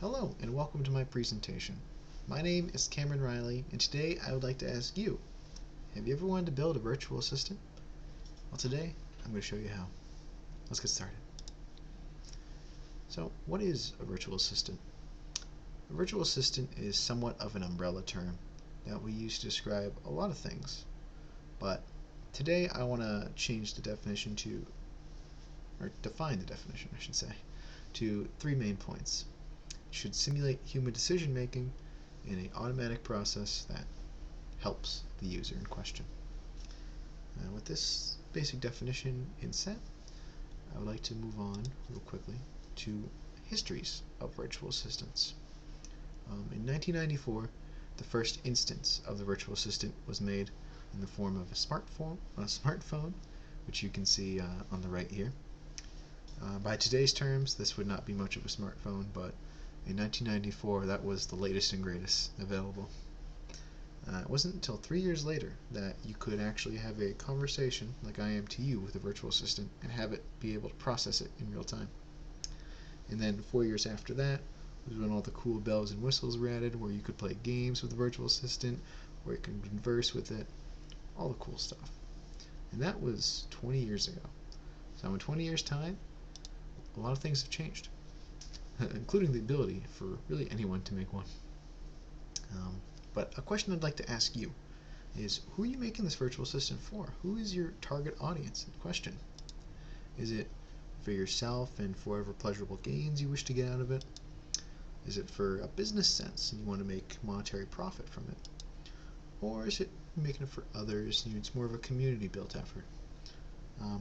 Hello and welcome to my presentation. My name is Cameron Riley and today I would like to ask you, have you ever wanted to build a virtual assistant? Well, today I'm going to show you how. Let's get started. So what is a virtual assistant? A virtual assistant is somewhat of an umbrella term that we use to describe a lot of things, but today I want to change the definition to, or define the definition I should say, to three main points. Should simulate human decision making in an automatic process that helps the user in question. With this basic definition in set, I would like to move on real quickly to histories of virtual assistants. In 1994, the first instance of the virtual assistant was made in the form of a smartphone, which you can see on the right here. By today's terms, this would not be much of a smartphone, but in 1994, that was the latest and greatest available. It wasn't until 3 years later that you could actually have a conversation like I am to you with a virtual assistant and have it be able to process it in real time. And then 4 years after that was when all the cool bells and whistles were added, where you could play games with the virtual assistant, where you can converse with it, all the cool stuff. And that was 20 years ago. So in 20 years' time, a lot of things have changed, including the ability for really anyone to make one. But a question I'd like to ask you is, who are you making this virtual assistant for? Who is your target audience in question? Is it for yourself and for whatever pleasurable gains you wish to get out of it? Is it for a business sense and you want to make monetary profit from it? Or is it making it for others and it's more of a community-built effort?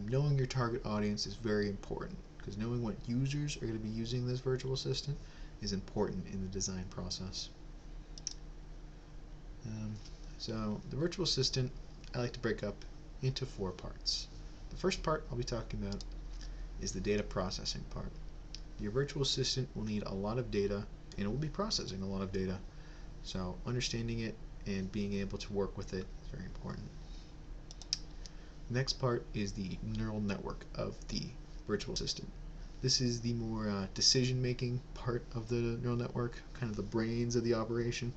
Knowing your target audience is very important, because knowing what users are going to be using this virtual assistant is important in the design process. So the virtual assistant I like to break up into 4 parts. The first part I'll be talking about is the data processing part. Your virtual assistant will need a lot of data and it will be processing a lot of data, so understanding it and being able to work with it is very important. The next part is the neural network of the virtual assistant. This is the more decision-making part of the neural network, kind of the brains of the operation,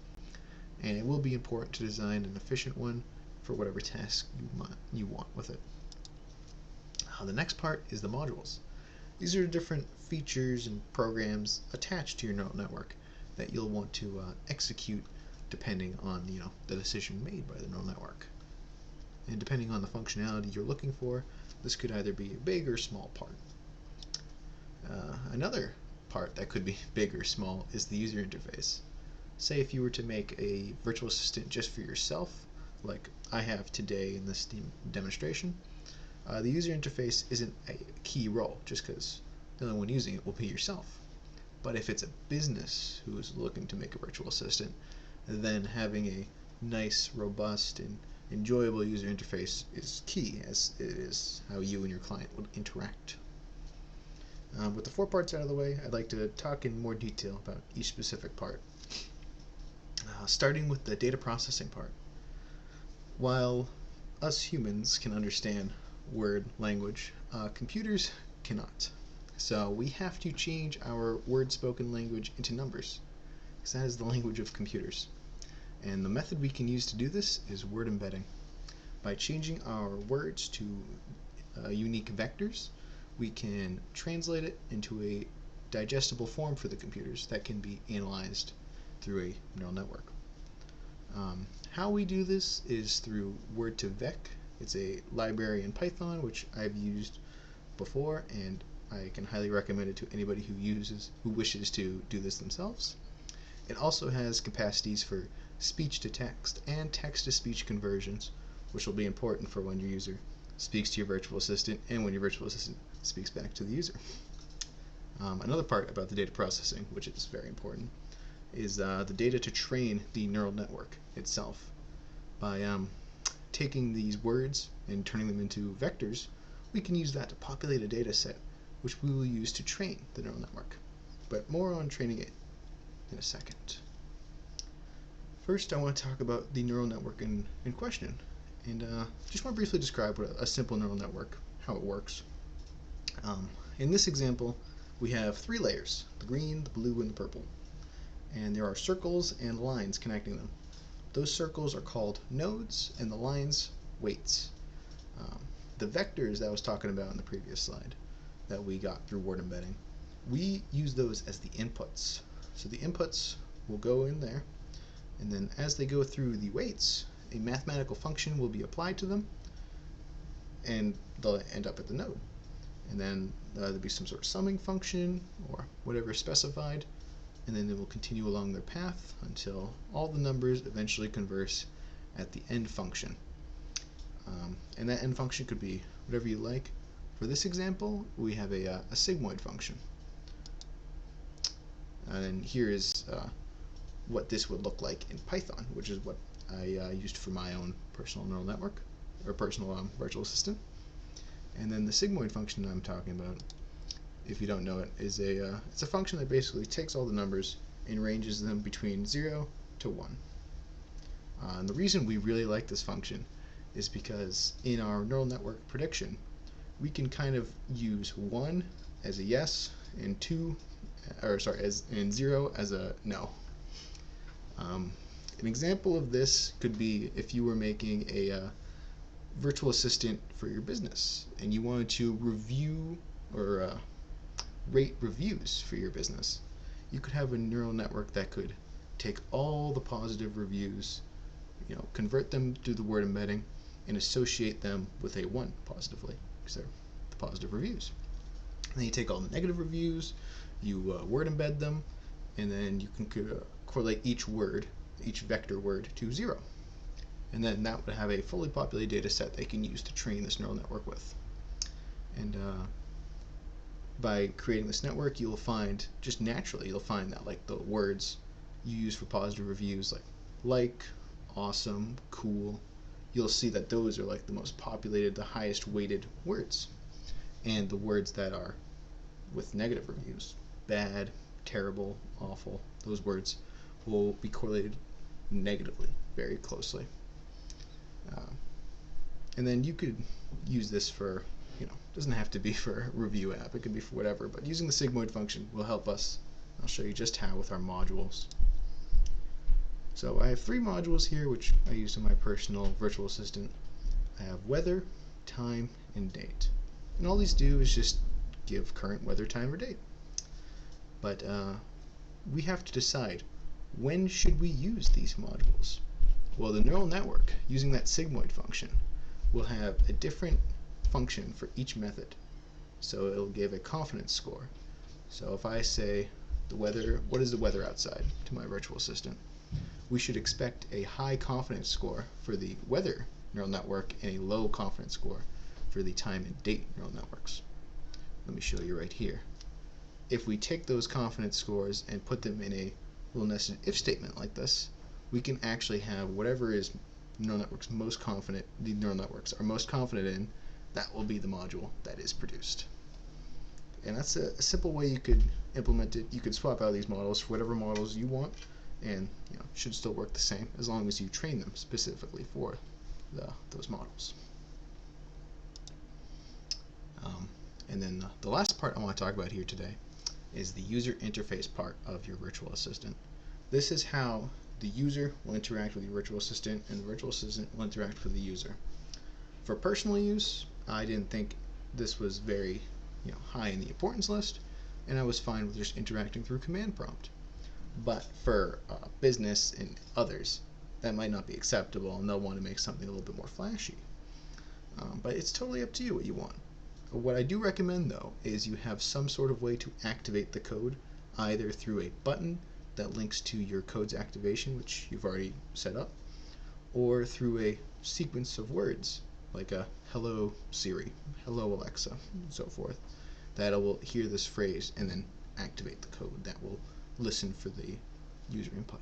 and it will be important to design an efficient one for whatever task you want with it. The next part is the modules. These are different features and programs attached to your neural network that you'll want to execute depending on the decision made by the neural network. And depending on the functionality you're looking for, this could either be a big or small part. Another part that could be big or small is the user interface. Say if you were to make a virtual assistant just for yourself, like I have today in this demonstration, the user interface isn't a key role, just because the only one using it will be yourself. But if it's a business who is looking to make a virtual assistant, then having a nice, robust, and enjoyable user interface is key, as it is how you and your client would interact. With the 4 parts out of the way, I'd like to talk in more detail about each specific part. Starting with the data processing part. While us humans can understand word language, computers cannot. So we have to change our word spoken language into numbers, because that is the language of computers. And the method we can use to do this is word embedding. By changing our words to unique vectors, we can translate it into a digestible form for the computers that can be analyzed through a neural network. How we do this is through word2vec. It's a library in Python which I've used before, and I can highly recommend it to anybody who wishes to do this themselves. It also has capacities for speech to text and text to speech conversions, which will be important for when your user speaks to your virtual assistant and when your virtual assistant speaks back to the user. Another part about the data processing, which is very important, is the data to train the neural network itself. By taking these words and turning them into vectors, we can use that to populate a data set which we will use to train the neural network. But more on training it in a second. First, I want to talk about the neural network in question, and just want to briefly describe what a simple neural network, how it works. In this example, we have 3 layers, the green, the blue, and the purple. and there are circles and lines connecting them. Those circles are called nodes, and the lines weights. The vectors that I was talking about in the previous slide that we got through word embedding, we use those as the inputs. So the inputs will go in there, and then as they go through the weights, a mathematical function will be applied to them, and they'll end up at the node. And then there'll be some sort of summing function or whatever is specified, and then they will continue along their path until all the numbers eventually converse at the end function. And that end function could be whatever you like. For this example, we have a sigmoid function. And here is what this would look like in Python, which is what I used for my own personal neural network, or personal virtual assistant. And then the sigmoid function I'm talking about, if you don't know it, is it's a function that basically takes all the numbers and ranges them between 0 to 1. And the reason we really like this function is because in our neural network prediction, we can kind of use 1 as a yes and 0 as a no. An example of this could be if you were making a virtual assistant for your business and you wanted to review or rate reviews for your business. You could have a neural network that could take all the positive reviews, convert them through the word embedding, and associate them with a 1 positively, because they're the positive reviews. And then you take all the negative reviews, you word embed them, and then you can correlate each vector word to 0. And then that would have a fully populated data set they can use to train this neural network with. And by creating this network, you'll find, just naturally, you'll find that like the words you use for positive reviews, like, awesome, cool, you'll see that those are like the most populated, the highest weighted words. And the words that are with negative reviews, bad, terrible, awful, those words will be correlated negatively, very closely. And then you could use this for, doesn't have to be for a review app, it could be for whatever, but using the sigmoid function will help us. I'll show you just how with our modules. So I have 3 modules here which I use in my personal virtual assistant. I have weather, time, and date. And all these do is just give current weather, time, or date. But we have to decide, when should we use these modules? Well, the neural network, using that sigmoid function, will have a different function for each method. So it'll give a confidence score. So if I say the weather, what is the weather outside, to my virtual assistant, we should expect a high confidence score for the weather neural network and a low confidence score for the time and date neural networks. Let me show you right here. If we take those confidence scores and put them in a little nested if statement like this, we can actually have whatever is neural networks most confident, the neural networks are most confident in, that will be the module that is produced. And that's a simple way you could implement it. You could swap out these models for whatever models you want, and should still work the same as long as you train them specifically for those models. And then the last part I want to talk about here today is the user interface part of your virtual assistant. This is how the user will interact with your virtual assistant, and the virtual assistant will interact with the user. For personal use, I didn't think this was very high in the importance list, and I was fine with just interacting through command prompt. But for business and others, that might not be acceptable, and they'll want to make something a little bit more flashy. But it's totally up to you what you want. What I do recommend, though, is you have some sort of way to activate the code, either through a button that links to your code's activation, which you've already set up, or through a sequence of words, like a hello Siri, hello Alexa, and so forth, that will hear this phrase and then activate the code that will listen for the user input.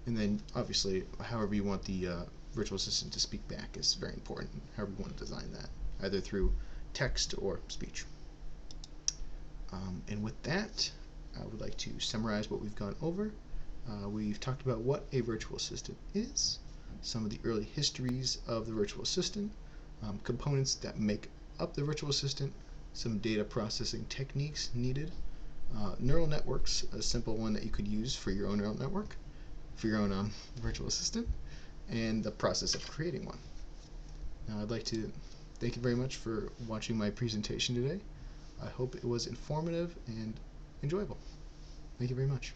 And then, obviously, however you want the virtual assistant to speak back is very important, however you want to design that, either through text or speech. And with that, I would like to summarize what we've gone over. We've talked about what a virtual assistant is, some of the early histories of the virtual assistant, components that make up the virtual assistant, some data processing techniques needed, neural networks, a simple one that you could use for your own neural network, for your own virtual assistant, and the process of creating one. Now, I'd like to thank you very much for watching my presentation today. I hope it was informative and enjoyable. Thank you very much.